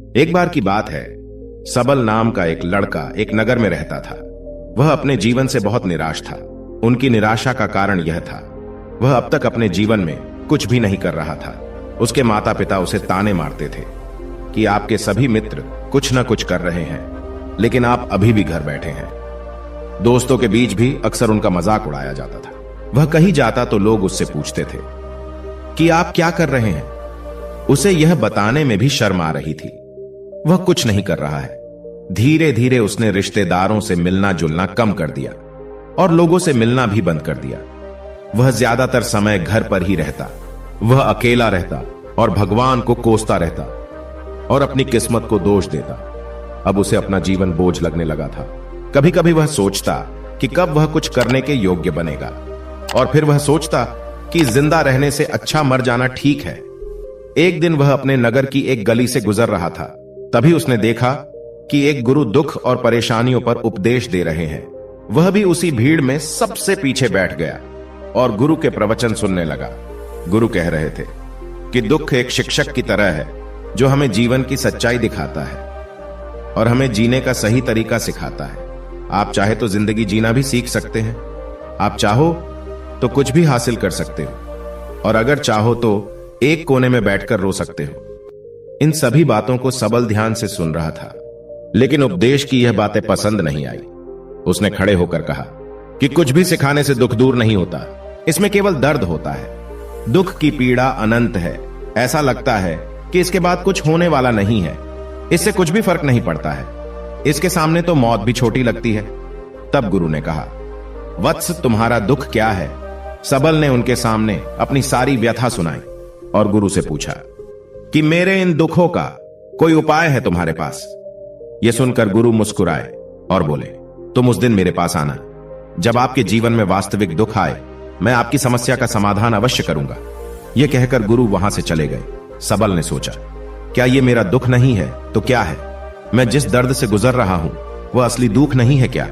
एक बार की बात है, सबल नाम का एक लड़का एक नगर में रहता था। वह अपने जीवन से बहुत निराश था। उनकी निराशा का कारण यह था, वह अब तक अपने जीवन में कुछ भी नहीं कर रहा था। उसके माता पिता उसे ताने मारते थे कि आपके सभी मित्र कुछ न कुछ कर रहे हैं, लेकिन आप अभी भी घर बैठे हैं। दोस्तों के बीच भी अक्सर उनका मजाक उड़ाया जाता था। वह कहीं जाता तो लोग उससे पूछते थे कि आप क्या कर रहे हैं। उसे यह बताने में भी शर्म आ रही थी। वह कुछ नहीं कर रहा है। धीरे धीरे उसने रिश्तेदारों से मिलना जुलना कम कर दिया और लोगों से मिलना भी बंद कर दिया। वह ज्यादातर समय घर पर ही रहता। वह अकेला रहता और भगवान को कोसता रहता और अपनी किस्मत को दोष देता। अब उसे अपना जीवन बोझ लगने लगा था। कभी कभी वह सोचता कि कब वह कुछ करने के योग्य बनेगा, और फिर वह सोचता कि जिंदा रहने से अच्छा मर जाना ठीक है। एक दिन वह अपने नगर की एक गली से गुजर रहा था। तभी उसने देखा कि एक गुरु दुख और परेशानियों पर उपदेश दे रहे हैं। वह भी उसी भीड़ में सबसे पीछे बैठ गया और गुरु के प्रवचन सुनने लगा। गुरु कह रहे थे कि दुख एक शिक्षक की तरह है जो हमें जीवन की सच्चाई दिखाता है और हमें जीने का सही तरीका सिखाता है। आप चाहे तो जिंदगी जीना भी सीख सकते हैं। आप चाहो तो कुछ भी हासिल कर सकते हो, और अगर चाहो तो एक कोने में बैठकर रो सकते हो। इन सभी बातों को सबल ध्यान से सुन रहा था, लेकिन उपदेश की यह बातें पसंद नहीं आई। उसने खड़े होकर कहा कि कुछ भी सिखाने से दुख दूर नहीं होता, इसमें केवल दर्द होता है। दुख की पीड़ा अनंत है। ऐसा लगता है कि इसके बाद कुछ होने वाला नहीं है। इससे कुछ भी फर्क नहीं पड़ता है। इसके सामने तो मौत भी छोटी लगती है। तब गुरु ने कहा, वत्स, तुम्हारा दुख क्या है? सबल ने उनके सामने अपनी सारी व्यथा सुनाई और गुरु से पूछा कि मेरे इन दुखों का कोई उपाय है तुम्हारे पास? यह सुनकर गुरु मुस्कुराए और बोले, तुम उस दिन मेरे पास आना जब आपके जीवन में वास्तविक दुख आए। मैं आपकी समस्या का समाधान अवश्य करूंगा। यह कहकर गुरु वहां से चले गए। सबल ने सोचा, क्या यह मेरा दुख नहीं है तो क्या है? मैं जिस दर्द से गुजर रहा हूं वह असली दुख नहीं है क्या?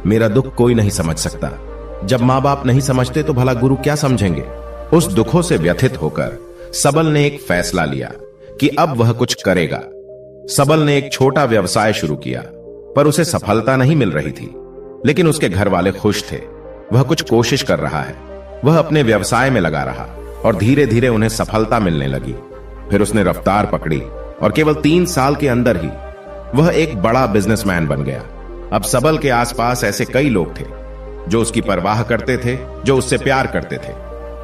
मेरा दुख कोई नहीं समझ सकता। जब मां बाप नहीं समझते तो भला गुरु क्या समझेंगे? उस दुखों से व्यथित होकर सबल ने एक फैसला लिया कि अब वह कुछ करेगा। सबल ने एक छोटा व्यवसाय शुरू किया, पर उसे सफलता नहीं मिल रही थी। लेकिन उसके घर वाले खुश थे। वह कुछ कोशिश कर रहा है। वह अपने व्यवसाय में लगा रहा और धीरे धीरे उन्हें सफलता मिलने लगी। फिर उसने रफ्तार पकड़ी और केवल 3 साल के अंदर ही वह एक बड़ा बिजनेसमैन बन गया। अब सबल के आसपास ऐसे कई लोग थे जो उसकी परवाह करते थे, जो उससे प्यार करते थे।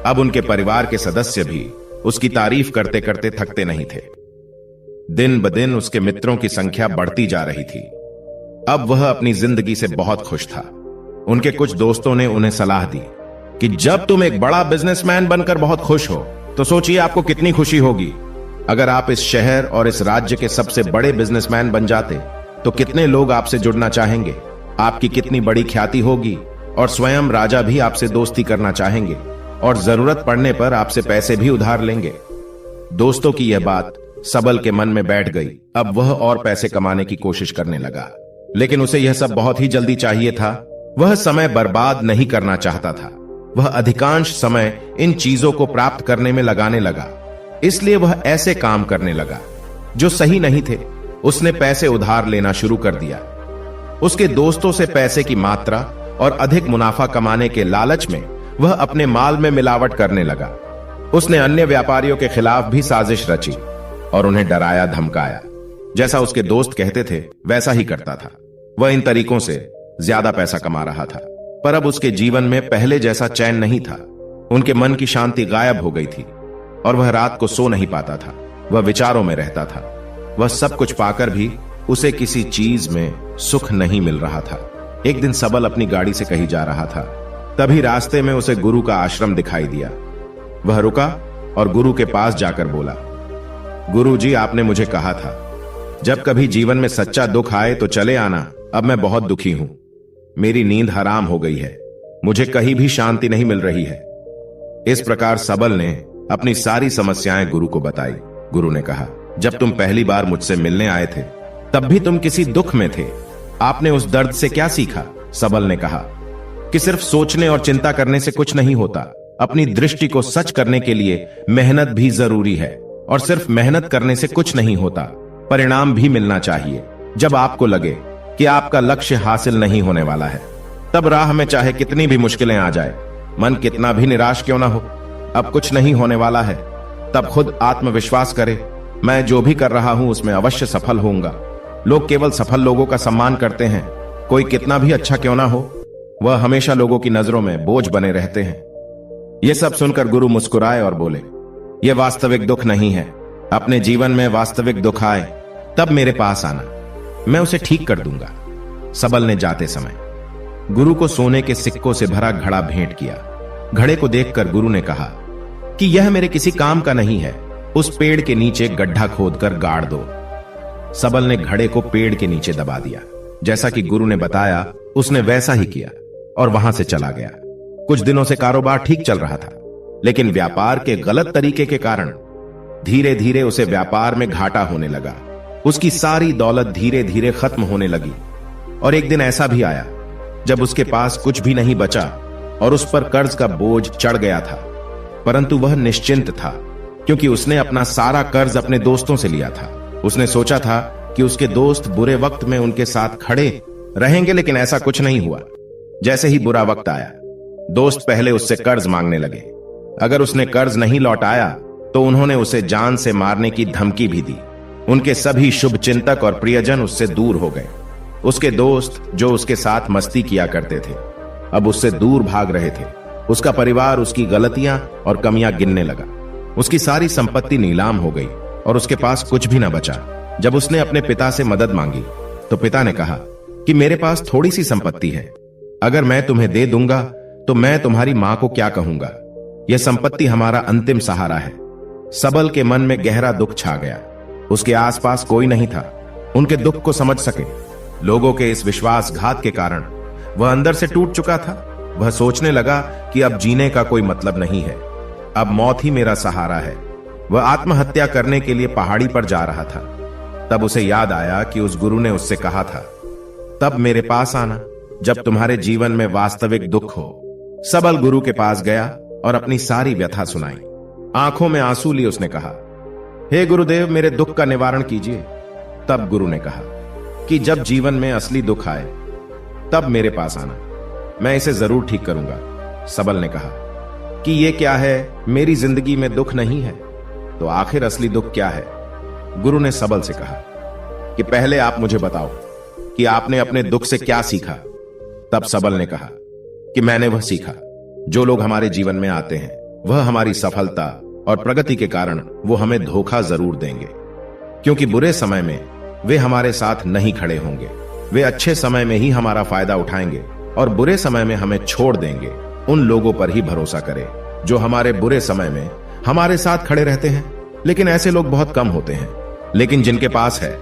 अब उनके परिवार के सदस्य भी उसकी तारीफ करते करते थकते नहीं थे। दिन ब दिन उसके मित्रों की संख्या बढ़ती जा रही थी। अब वह अपनी जिंदगी से बहुत खुश था। उनके कुछ दोस्तों ने उन्हें सलाह दी कि जब तुम एक बड़ा बिजनेसमैन बनकर बहुत खुश हो तो सोचिए आपको कितनी खुशी होगी अगर आप इस शहर और इस राज्य के सबसे बड़े बिजनेसमैन बन जाते तो कितने लोग आपसे जुड़ना चाहेंगे। आपकी कितनी बड़ी ख्याति होगी और स्वयं राजा भी आपसे दोस्ती करना चाहेंगे और जरूरत पड़ने पर आपसे पैसे भी उधार लेंगे। दोस्तों की यह बात सबल के मन में बैठ गई। अब वह और पैसे कमाने की कोशिश करने लगा, लेकिन उसे यह सब बहुत ही जल्दी चाहिए था। वह समय बर्बाद नहीं करना चाहता था। वह अधिकांश समय इन चीजों को प्राप्त करने में लगाने लगा। इसलिए वह ऐसे काम करने लगा जो सही नहीं थे। उसने पैसे उधार लेना शुरू कर दिया। उसके दोस्तों से पैसे की मात्रा और अधिक मुनाफा कमाने के लालच में वह अपने माल में मिलावट करने लगा। उसने अन्य व्यापारियों के खिलाफ भी साजिश रची और उन्हें डराया धमकाया। जैसा उसके दोस्त कहते थे वैसा ही करता था। वह इन तरीकों से ज्यादा पैसा कमा रहा था, पर अब उसके जीवन में पहले जैसा चैन नहीं था। उनके मन की शांति गायब हो गई थी और वह रात को सो नहीं पाता था। वह विचारों में रहता था। वह सब कुछ पाकर भी उसे किसी चीज में सुख नहीं मिल रहा था। एक दिन सबल अपनी गाड़ी से कहीं जा रहा था। तभी रास्ते में उसे गुरु का आश्रम दिखाई दिया। वह रुका और गुरु के पास जाकर बोला, गुरु जी, आपने मुझे कहा था जब कभी जीवन में सच्चा दुख आए तो चले आना। अब मैं बहुत दुखी हूं। मेरी नींद हराम हो गई है। मुझे कहीं भी शांति नहीं मिल रही है। इस प्रकार सबल ने अपनी सारी समस्याएं गुरु को बताई। गुरु ने कहा, जब तुम पहली बार मुझसे मिलने आए थे तब भी तुम किसी दुख में थे। आपने उस दर्द से क्या सीखा? सबल ने कहा कि सिर्फ सोचने और चिंता करने से कुछ नहीं होता। अपनी दृष्टि को सच करने के लिए मेहनत भी जरूरी है, और सिर्फ मेहनत करने से कुछ नहीं होता, परिणाम भी मिलना चाहिए। जब आपको लगे कि आपका लक्ष्य हासिल नहीं होने वाला है, तब राह में चाहे कितनी भी मुश्किलें आ जाए, मन कितना भी निराश क्यों ना हो, अब कुछ नहीं होने वाला है, तब खुद आत्मविश्वास करे, मैं जो भी कर रहा हूं उसमें अवश्य सफल होऊंगा। लोग केवल सफल लोगों का सम्मान करते हैं। कोई कितना भी अच्छा क्यों ना हो, वह हमेशा लोगों की नजरों में बोझ बने रहते हैं। यह सब सुनकर गुरु मुस्कुराए और बोले, यह वास्तविक दुख नहीं है। अपने जीवन में वास्तविक दुख आए तब मेरे पास आना, मैं उसे ठीक कर दूंगा। सबल ने जाते समय गुरु को सोने के सिक्कों से भरा घड़ा भेंट किया। घड़े को देखकर गुरु ने कहा कि यह मेरे किसी काम का नहीं है, उस पेड़ के नीचे गड्ढा खोदकर गाड़ दो। सबल ने घड़े को पेड़ के नीचे दबा दिया। जैसा कि गुरु ने बताया उसने वैसा ही किया और वहां से चला गया। कुछ दिनों से कारोबार ठीक चल रहा था, लेकिन व्यापार के गलत तरीके के कारण धीरे धीरे उसे व्यापार में घाटा होने लगा। उसकी सारी दौलत धीरे धीरे खत्म होने लगी और एक दिन ऐसा भी आया जब उसके पास कुछ भी नहीं बचा और उस पर कर्ज का बोझ चढ़ गया था। परंतु वह निश्चिंत था, क्योंकि उसने अपना सारा कर्ज अपने दोस्तों से लिया था। उसने सोचा था कि उसके दोस्त बुरे वक्त में उनके साथ खड़े रहेंगे, लेकिन ऐसा कुछ नहीं हुआ। जैसे ही बुरा वक्त आया, दोस्त पहले उससे कर्ज मांगने लगे। अगर उसने कर्ज नहीं लौटाया तो उन्होंने उसे जान से मारने की धमकी भी दी। उनके सभी शुभ चिंतक और प्रियजन उससे दूर हो गए। उसके दोस्त जो उसके साथ मस्ती किया करते थे, अब उससे दूर भाग रहे थे। उसका परिवार उसकी गलतियां और कमियां गिनने लगा। उसकी सारी संपत्ति नीलाम हो गई और उसके पास कुछ भी न बचा। जब उसने अपने पिता से मदद मांगी तो पिता ने कहा कि मेरे पास थोड़ी सी संपत्ति है, अगर मैं तुम्हें दे दूंगा तो मैं तुम्हारी मां को क्या कहूंगा। यह संपत्ति हमारा अंतिम सहारा है। सबल के मन में गहरा दुख छा गया। उसके आसपास कोई नहीं था उनके दुख को समझ सके। लोगों के इस विश्वासघात के कारण वह अंदर से टूट चुका था। वह सोचने लगा कि अब जीने का कोई मतलब नहीं है, अब मौत ही मेरा सहारा है। वह आत्महत्या करने के लिए पहाड़ी पर जा रहा था। तब उसे याद आया कि उस गुरु ने उससे कहा था, तब मेरे पास आना जब तुम्हारे जीवन में वास्तविक दुख हो। सबल गुरु के पास गया और अपनी सारी व्यथा सुनाई। आंखों में आंसू लिए उसने कहा, हे गुरुदेव, मेरे दुख का निवारण कीजिए। तब गुरु ने कहा कि जब जीवन में असली दुख आए तब मेरे पास आना, मैं इसे जरूर ठीक करूंगा। सबल ने कहा कि यह क्या है, मेरी जिंदगी में दुख नहीं है तो आखिर असली दुख क्या है। गुरु ने सबल से कहा कि पहले आप मुझे बताओ कि आपने अपने दुख से क्या सीखा। तब सबल ने कहा कि मैंने वह सीखा, जो लोग हमारे जीवन में आते हैं वह हमारी सफलता और प्रगति के कारण वो हमें धोखा जरूर देंगे, क्योंकि बुरे समय में वे हमारे साथ नहीं खड़े होंगे। वे अच्छे समय में ही हमारा फायदा उठाएंगे और बुरे समय में हमें छोड़ देंगे। उन लोगों पर ही भरोसा करें जो हमारे बुरे समय में हमारे साथ खड़े रहते हैं। लेकिन ऐसे लोग बहुत कम होते हैं, लेकिन जिनके पास है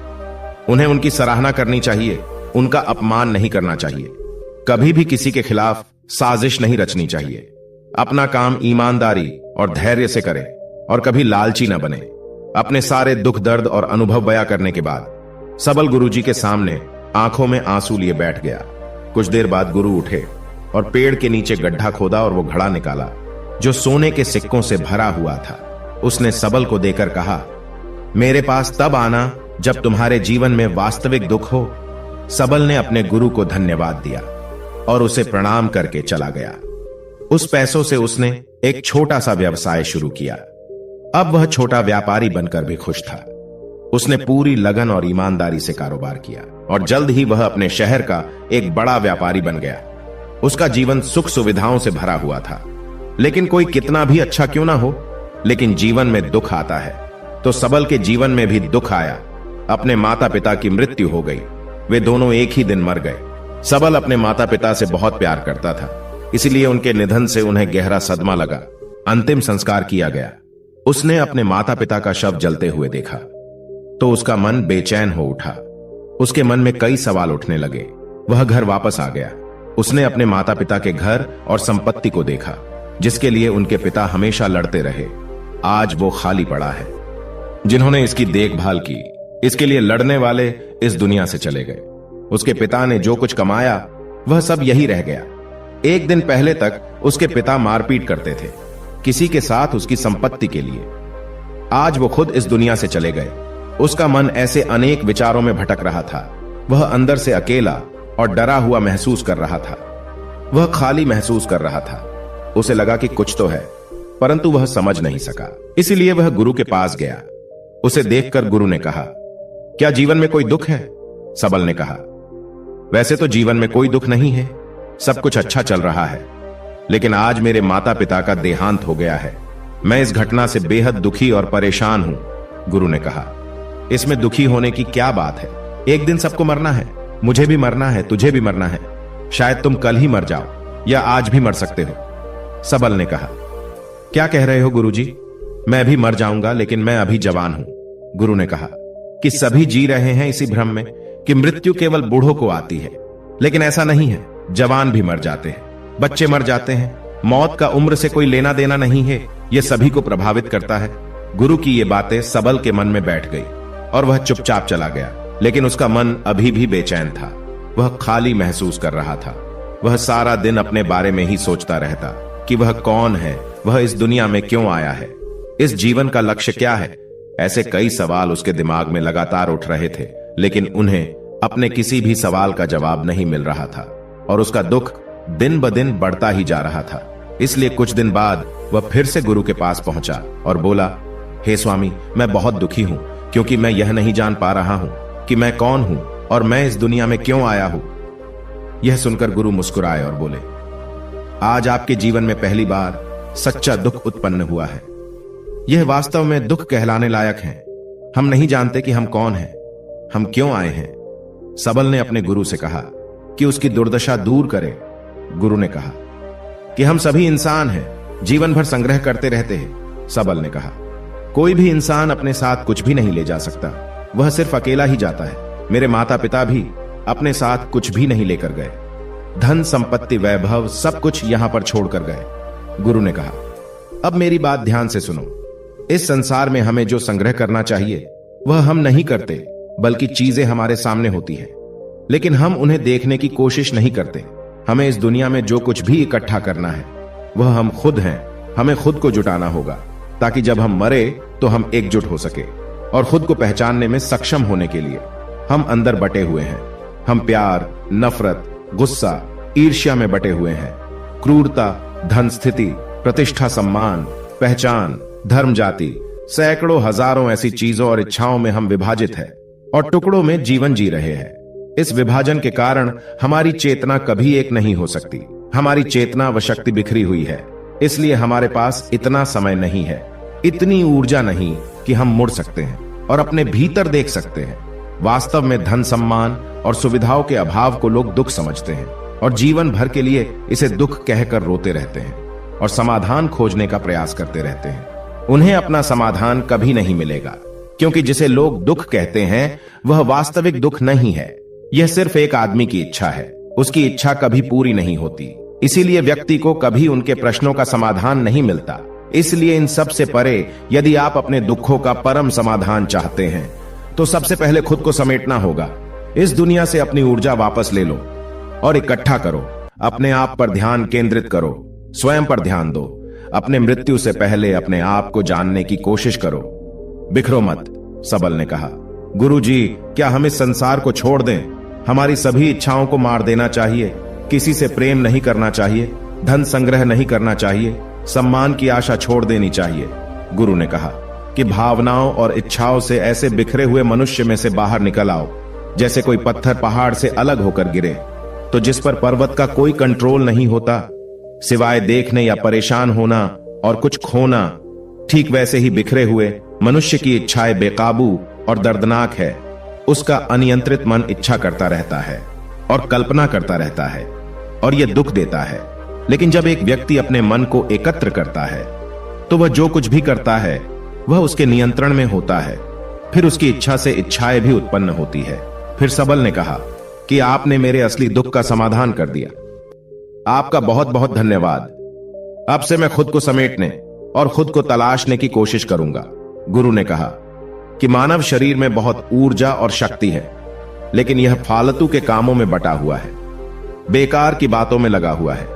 उन्हें उनकी सराहना करनी चाहिए, उनका अपमान नहीं करना चाहिए। कभी भी किसी के खिलाफ साजिश नहीं रचनी चाहिए। अपना काम ईमानदारी और धैर्य से करें और कभी लालची न बने। अपने सारे दुख दर्द और अनुभव बयां करने के बाद सबल गुरुजी के सामने आंखों में आंसू लिए बैठ गया। कुछ देर बाद गुरु उठे और पेड़ के नीचे गड्ढा खोदा और वो घड़ा निकाला जो सोने के सिक्कों से भरा हुआ था। उसने सबल को देकर कहा, मेरे पास तब आना जब तुम्हारे जीवन में वास्तविक दुख हो। सबल ने अपने गुरु को धन्यवाद दिया और उसे प्रणाम करके चला गया। उस पैसों से उसने एक छोटा सा व्यवसाय शुरू किया। अब वह छोटा व्यापारी बनकर भी खुश था। उसने पूरी लगन और ईमानदारी से कारोबार किया और जल्द ही वह अपने शहर का एक बड़ा व्यापारी बन गया। उसका जीवन सुख सुविधाओं से भरा हुआ था। लेकिन कोई कितना भी अच्छा क्यों ना हो, लेकिन जीवन में दुख आता है। तो सबल के जीवन में भी दुख आया। अपने माता पिता की मृत्यु हो गई। वे दोनों एक ही दिन मर गए। सबल अपने माता पिता से बहुत प्यार करता था, इसलिए उनके निधन से उन्हें गहरा सदमा लगा। अंतिम संस्कार किया गया। उसने अपने माता पिता का शव जलते हुए देखा तो उसका मन बेचैन हो उठा। उसके मन में कई सवाल उठने लगे। वह घर वापस आ गया। उसने अपने माता पिता के घर और संपत्ति को देखा, जिसके लिए उनके पिता हमेशा लड़ते रहे। आज वो खाली पड़ा है। जिन्होंने इसकी देखभाल की, इसके लिए लड़ने वाले इस दुनिया से चले गए। उसके पिता ने जो कुछ कमाया वह सब यही रह गया। एक दिन पहले तक उसके पिता मारपीट करते थे किसी के साथ उसकी संपत्ति के लिए। आज वो खुद इस दुनिया से चले गए। उसका मन ऐसे अनेक विचारों में भटक रहा था। वह अंदर से अकेला और डरा हुआ महसूस कर रहा था। वह खाली महसूस कर रहा था। उसे लगा कि कुछ तो है, परंतु वह समझ नहीं सका। इसलिए वह गुरु के पास गया। उसे देखकर गुरु ने कहा, क्या जीवन में कोई दुख है? सबल ने कहा, वैसे तो जीवन में कोई दुख नहीं है, सब कुछ अच्छा चल रहा है, लेकिन आज मेरे माता पिता का देहांत हो गया है। मैं इस घटना से बेहद दुखी और परेशान हूं। गुरु ने कहा, इसमें दुखी होने की क्या बात है? एक दिन सबको मरना है, मुझे भी मरना है, तुझे भी मरना है। शायद तुम कल ही मर जाओ या आज भी मर सकते हो। सबल ने कहा, क्या कह रहे हो गुरुजी? मैं भी मर जाऊंगा, लेकिन मैं अभी जवान हूं। गुरु ने कहा कि सभी जी रहे हैं इसी भ्रम में कि मृत्यु केवल बूढ़ों को आती है, लेकिन ऐसा नहीं है। जवान भी मर जाते हैं, बच्चे मर जाते हैं। मौत का उम्र से कोई लेना देना नहीं है, यह सभी को प्रभावित करता है। गुरु की ये बातें सबल के मन में बैठ गई और वह चुपचाप चला गया, लेकिन उसका मन अभी भी बेचैन था। वह खाली महसूस कर रहा था। वह सारा दिन अपने बारे में ही सोचता रहता कि वह कौन है, वह इस दुनिया में क्यों आया है, इस जीवन का लक्ष्य क्या है। ऐसे कई सवाल उसके दिमाग में लगातार उठ रहे थे, लेकिन उन्हें अपने किसी भी सवाल का जवाब नहीं मिल रहा था और उसका दुख दिन ब दिन बढ़ता ही जा रहा था। इसलिए कुछ दिन बाद वह फिर से गुरु के पास पहुंचा और बोला, हे स्वामी, मैं बहुत दुखी हूं, क्योंकि मैं यह नहीं जान पा रहा हूं कि मैं कौन हूं और मैं इस दुनिया में क्यों आया हूं। यह सुनकर गुरु मुस्कुराए और बोले, आज आपके जीवन में पहली बार सच्चा दुख उत्पन्न हुआ है। यह वास्तव में दुख कहलाने लायक है। हम नहीं जानते कि हम कौन हैं, हम क्यों आए हैं। सबल ने अपने गुरु से कहा कि उसकी दुर्दशा दूर करे। गुरु ने कहा कि हम सभी इंसान हैं, जीवन भर संग्रह करते रहते हैं। सबल ने कहा, कोई भी इंसान अपने साथ कुछ भी नहीं ले जा सकता, वह सिर्फ अकेला ही जाता है। मेरे माता पिता भी अपने साथ कुछ भी नहीं लेकर गए। धन संपत्ति वैभव सब कुछ यहां पर छोड़कर गए। गुरु ने कहा, अब मेरी बात ध्यान से सुनो। इस संसार में हमें जो संग्रह करना चाहिए वह हम नहीं करते, बल्कि चीजें हमारे सामने होती हैं, लेकिन हम उन्हें देखने की कोशिश नहीं करते। हमें इस दुनिया में जो कुछ भी इकट्ठा करना है वह हम खुद हैं। हमें खुद को जुटाना होगा, ताकि जब हम मरे तो हम एकजुट हो सके और खुद को पहचानने में सक्षम होने के लिए। हम अंदर बटे हुए हैं। हम प्यार, नफरत, गुस्सा, ईर्ष्या में बटे हुए हैं। क्रूरता, धन, स्थिति, प्रतिष्ठा, सम्मान, पहचान, धर्म, जाति, सैकड़ों हजारों ऐसी चीजों और इच्छाओं में हम विभाजित हैं और टुकड़ों में जीवन जी रहे हैं। इस विभाजन के कारण हमारी चेतना कभी एक नहीं हो सकती। हमारी चेतना व शक्ति बिखरी हुई है, इसलिए हमारे पास इतना समय नहीं है, इतनी ऊर्जा नहीं कि हम मुड़ सकते हैं और अपने भीतर देख सकते हैं। वास्तव में धन, सम्मान और सुविधाओं के अभाव को लोग दुख समझते हैं और जीवन भर के लिए इसे दुख कहकर रोते रहते हैं और समाधान खोजने का प्रयास करते रहते हैं। उन्हें अपना समाधान कभी नहीं मिलेगा, क्योंकि जिसे लोग दुख कहते हैं वह वास्तविक दुख नहीं है। यह सिर्फ एक आदमी की इच्छा है। उसकी इच्छा कभी पूरी नहीं होती, इसीलिए व्यक्ति को कभी उनके प्रश्नों का समाधान नहीं मिलता। इसलिए इन सब से परे यदि आप अपने दुखों का परम समाधान चाहते हैं तो सबसे पहले खुद को समेटना होगा। इस दुनिया से अपनी ऊर्जा वापस ले लो और इकट्ठा करो। अपने आप पर ध्यान केंद्रित करो, स्वयं पर ध्यान दो। अपने मृत्यु से पहले अपने आप को जानने की कोशिश करो। बिखरो मत, सबल ने कहा। गुरुजी, क्या हम इस संसार को छोड़ दें? हमारी सभी इच्छाओं को मार देना चाहिए। किसी से प्रेम नहीं करना चाहिए, धन संग्रह नहीं करना चाहिए, सम्मान की आशा छोड़ देनी चाहिए। गुरु ने कहा कि भावनाओं और इच्छाओं से ऐसे बिखरे हुए मनुष्य में से बाहर निकल आओ, जैसे कोई पत्थर पहाड़ से अलग होकर गिरे तो जिस पर पर्वत का कोई कंट्रोल नहीं होता सिवाय देखने या परेशान होना और कुछ खोना। ठीक वैसे ही बिखरे हुए मनुष्य की इच्छाएं बेकाबू और दर्दनाक है। उसका अनियंत्रित मन इच्छा करता रहता है और कल्पना करता रहता है और यह दुख देता है। लेकिन जब एक व्यक्ति अपने मन को एकत्र करता है तो वह जो कुछ भी करता है वह उसके नियंत्रण में होता है। फिर उसकी इच्छा से इच्छाएं भी उत्पन्न होती है। फिर सबल ने कहा कि आपने मेरे असली दुख का समाधान कर दिया। आपका बहुत बहुत धन्यवाद। अब से मैं खुद को समेटने और खुद को तलाशने की कोशिश करूंगा। गुरु ने कहा कि मानव शरीर में बहुत ऊर्जा और शक्ति है, लेकिन यह फालतू के कामों में बटा हुआ है, बेकार की बातों में लगा हुआ है।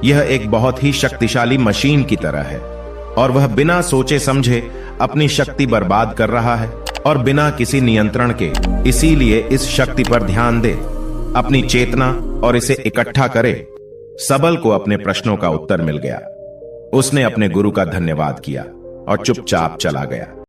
यह एक बहुत ही शक्तिशाली मशीन की तरह है और वह बिना सोचे समझे अपनी शक्ति बर्बाद कर रहा है। और बिना किसी नियंत्रण के। इसीलिए इस शक्ति पर ध्यान दे, अपनी चेतना और इसे इकट्ठा करे। सबल को अपने प्रश्नों का उत्तर मिल गया। उसने अपने गुरु का धन्यवाद किया और चुपचाप चला गया।